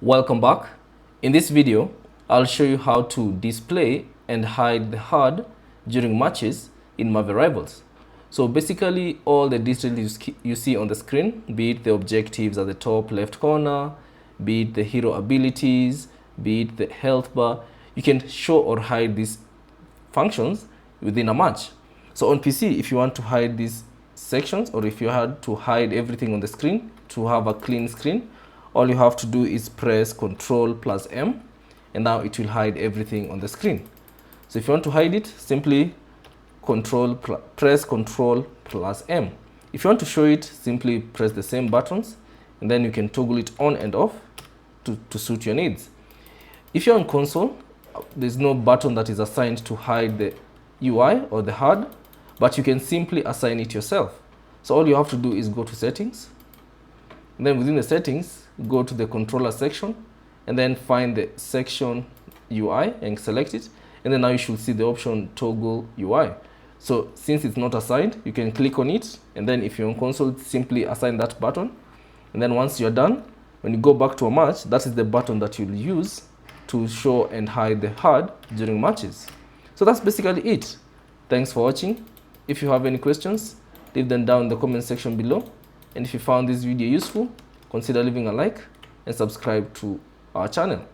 Welcome back. In this video, I'll show you how to display and hide the HUD during matches in Marvel Rivals. So basically all the details you see on the screen, be it the objectives at the top left corner, be it the hero abilities, be it the health bar, you can show or hide these functions within a match. So on PC, if you want to hide these sections, or if you had to hide everything on the screen to have a clean screen, all you have to do is press CTRL plus M, and now it will hide everything on the screen. So if you want to hide it, simply press CTRL plus M. If you want to show it, simply press the same buttons, and then you can toggle it on and off to suit your needs. If you're on console, there's no button that is assigned to hide the UI or the HUD, but you can simply assign it yourself. So all you have to do is go to settings, and then within the settings, go to the controller section, and then find the section UI and select it, and then now you should see the option toggle UI. So since it's not assigned, you can click on it, and then if you're on console, simply assign that button, and then once you're done, when you go back to a match, that is the button that you'll use to show and hide the HUD during matches. So that's basically it. Thanks for watching. If you have any questions, leave them down in the comment section below, and if you found this video useful, consider leaving a like and subscribe to our channel.